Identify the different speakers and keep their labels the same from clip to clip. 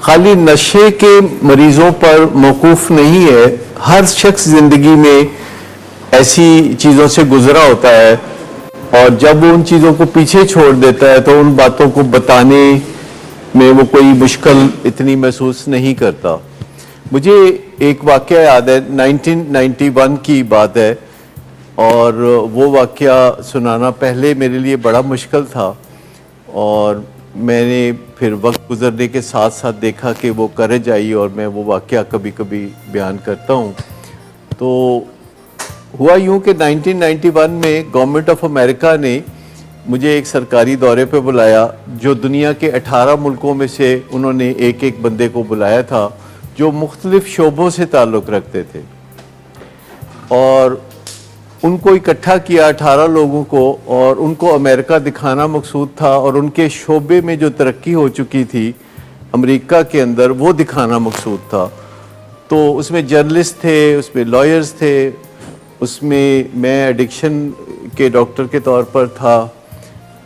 Speaker 1: खाली नशे के मरीजों पर मौकूफ नहीं है, हर शख्स जिंदगी में ऐसी चीज़ों से गुजरा होता है और जब वो उन चीज़ों को पीछे छोड़ देता है तो उन बातों को बताने में वो कोई मुश्किल इतनी महसूस नहीं करता। मुझे एक वाक़या याद है, 1991 की बात है और वो वाक़या सुनाना पहले मेरे लिए बड़ा मुश्किल था और मैंने फिर वक्त गुजरने के साथ साथ देखा कि वो करेज आई और मैं वो वाक़या कभी कभी बयान करता हूँ। तो हुआ यूँ कि 1991 में गवर्नमेंट ऑफ अमेरिका ने मुझे एक सरकारी दौरे पे बुलाया, जो दुनिया के 18 मुल्कों में से उन्होंने एक एक बंदे को बुलाया था जो मुख्तलिफ शोबों से ताल्लुक़ रखते थे और उनको इकट्ठा किया 18 लोगों को और उनको अमेरिका दिखाना मकसूद था और उनके शोबे में जो तरक्की हो चुकी थी अमेरिका के अंदर वो दिखाना मकसूद था। तो उसमें जर्नलिस्ट थे, उसमें लॉयर्स थे, उसमें मैं एडिक्शन के डॉक्टर के तौर पर था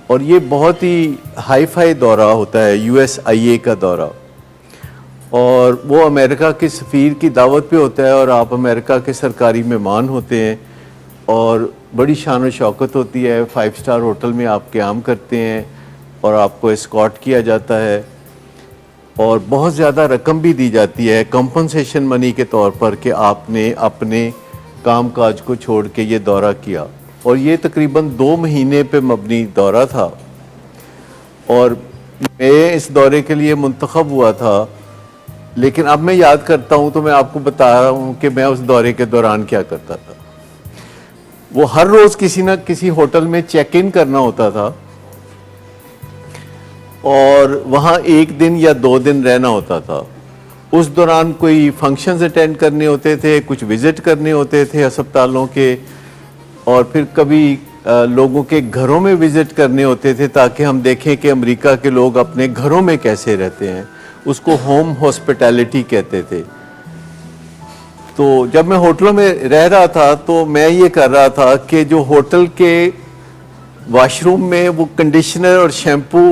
Speaker 1: और ये बहुत ही हाई फाई दौरा होता है, USIA का दौरा, और वो अमेरिका के सफ़ीर की दावत पे होता है और आप अमेरिका के सरकारी मेहमान होते हैं और बड़ी शान और शौकत होती है। 5 स्टार होटल में आप क़याम करते हैं और आपको एस्कॉर्ट किया जाता है और बहुत ज़्यादा रकम भी दी जाती है कंपनसेशन मनी के तौर पर कि आपने अपने काम काज को छोड़ के ये दौरा किया। और ये तकरीबन 2 महीने पे मबनी दौरा था और मैं इस दौरे के लिए मुंतखब हुआ था। लेकिन अब मैं याद करता हूँ तो मैं आपको बता रहा हूँ कि मैं उस दौरे के दौरान क्या करता था। वो हर रोज़ किसी न किसी होटल में चेक इन करना होता था और वहाँ 1 दिन या 2 दिन रहना होता था। उस दौरान कोई फंक्शंस अटेंड करने होते थे, कुछ विज़िट करने होते थे अस्पतालों के, और फिर कभी लोगों के घरों में विज़िट करने होते थे ताकि हम देखें कि अमेरिका के लोग अपने घरों में कैसे रहते हैं। उसको होम हॉस्पिटैलिटी कहते थे। तो जब मैं होटलों में रह रहा था तो मैं ये कर रहा था कि जो होटल के वॉशरूम में वो कंडीशनर और शैम्पू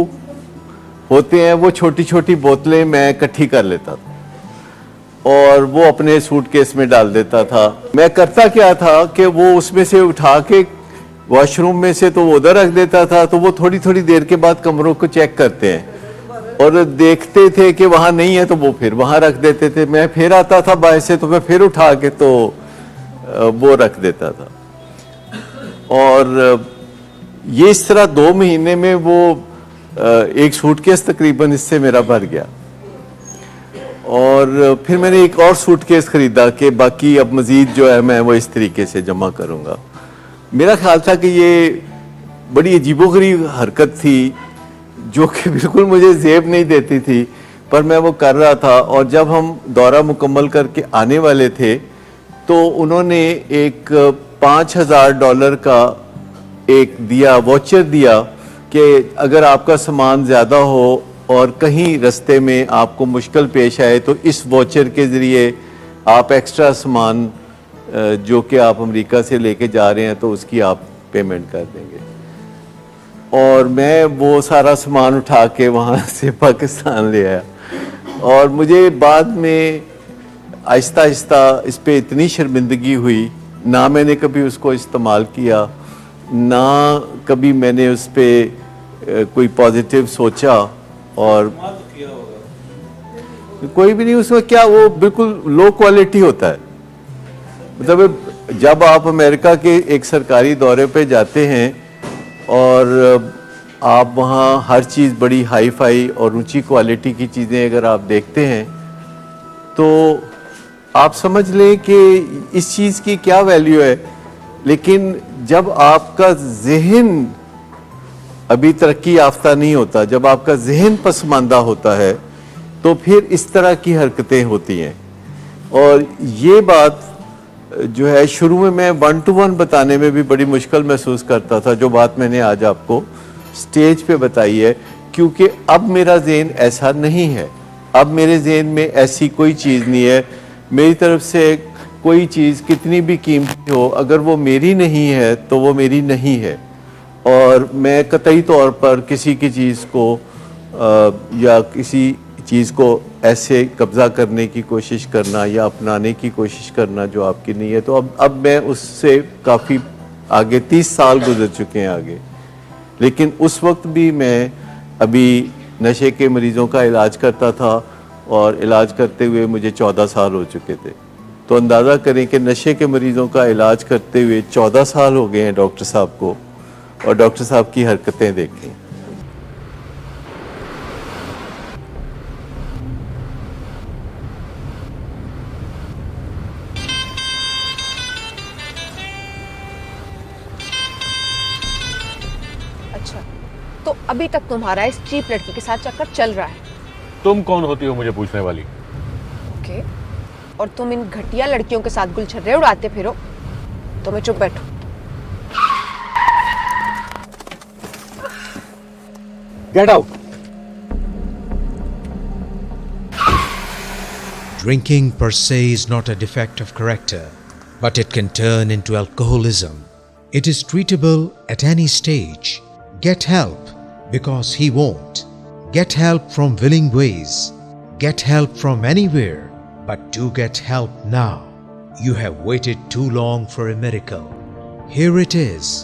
Speaker 1: होते हैं वो छोटी छोटी बोतलें मैं इकट्ठी कर लेता था और वो अपने सूटकेस में डाल देता था। मैं करता क्या था कि वो उसमें से उठा के वॉशरूम में से तो वो उधर रख देता था, तो वो थोड़ी थोड़ी देर के बाद कमरों को चेक करते हैं और देखते थे कि वहाँ नहीं है तो वो फिर वहाँ रख देते थे। मैं फिर आता था बाहर से तो मैं फिर उठा के तो वो रख देता था और ये इस तरह 2 महीने में वो एक सूटकेस तकरीबन इससे मेरा भर गया। और फिर मैंने एक और सूटकेस ख़रीदा कि बाकी अब मज़ीद जो है मैं वो इस तरीके से जमा करूँगा। मेरा ख्याल था कि ये बड़ी अजीबोगरीब हरकत थी जो कि बिल्कुल मुझे ज़ेब नहीं देती थी, पर मैं वो कर रहा था। और जब हम दौरा मुकम्मल करके आने वाले थे तो उन्होंने एक $5000 का एक दिया वाउचर दिया कि अगर आपका सामान ज़्यादा हो और कहीं रास्ते में आपको मुश्किल पेश आए तो इस वाउचर के ज़रिए आप एक्स्ट्रा सामान जो कि आप अमेरिका से लेके जा रहे हैं तो उसकी आप पेमेंट कर देंगे। और मैं वो सारा सामान उठा के वहाँ से पाकिस्तान ले आया और मुझे बाद में आहिस्ता आहिस्ता इस पे इतनी शर्मिंदगी हुई, ना मैंने कभी उसको इस्तेमाल किया, ना कभी मैंने उस पर कोई पॉजिटिव सोचा और कोई भी नहीं। उसमें क्या, वो बिल्कुल लो क्वालिटी होता है। मतलब जब आप अमेरिका के एक सरकारी दौरे पे जाते हैं और आप वहाँ हर चीज़ बड़ी हाई फाई और ऊंची क्वालिटी की चीज़ें अगर आप देखते हैं तो आप समझ लें कि इस चीज़ की क्या वैल्यू है। लेकिन जब आपका जहन अभी तरक्की याफ्ता नहीं होता, जब आपका जहन पसमानदा होता है तो फिर इस तरह की हरकतें होती हैं। और ये बात जो है शुरू में मैं 1 to 1 बताने में भी बड़ी मुश्किल महसूस करता था, जो बात मैंने आज आपको स्टेज पे बताई है, क्योंकि अब मेरा ज़हन ऐसा नहीं है। अब मेरे ज़हन में ऐसी कोई चीज़ नहीं है। मेरी तरफ से कोई चीज़ कितनी भी कीमती हो, अगर वो मेरी नहीं है तो वो मेरी नहीं है। और मैं कतई तौर पर किसी की चीज़ को या किसी چیز کو ایسے قبضہ کرنے کی کوشش کرنا یا اپنانے کی کوشش کرنا جو آپ کی نہیں ہے. تو اب میں اس سے کافی آگے 30 سال گزر چکے ہیں آگے. لیکن اس وقت بھی میں ابھی نشے کے مریضوں کا علاج کرتا تھا اور علاج کرتے ہوئے مجھے 14 سال ہو چکے تھے. تو اندازہ کریں کہ نشے کے مریضوں کا علاج کرتے ہوئے 14 سال ہو گئے ہیں ڈاکٹر صاحب کو, اور ڈاکٹر صاحب کی حرکتیں دیکھیں.
Speaker 2: اچھا, تو ابھی تک تمہارا اس چیپ لڑکی کے ساتھ چکر چل رہا ہے.
Speaker 3: تم کون ہوتی ہو مجھے پوچھنے والی؟
Speaker 2: اوکے, اور تم ان گھٹیا لڑکیوں کے ساتھ گل چھرے اڑاتے پھرو تو میں چپ بیٹھوں.
Speaker 3: Get out.
Speaker 4: Drinking per se is not a defect of character, but it can turn into alcoholism. It is treatable at any stage. Get help, because he won't. Get help from willing ways. Get help from anywhere, but do get help now. You have waited too long for a miracle. Here it is.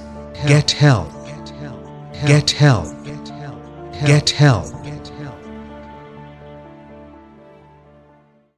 Speaker 4: Get help. Get help. Get help.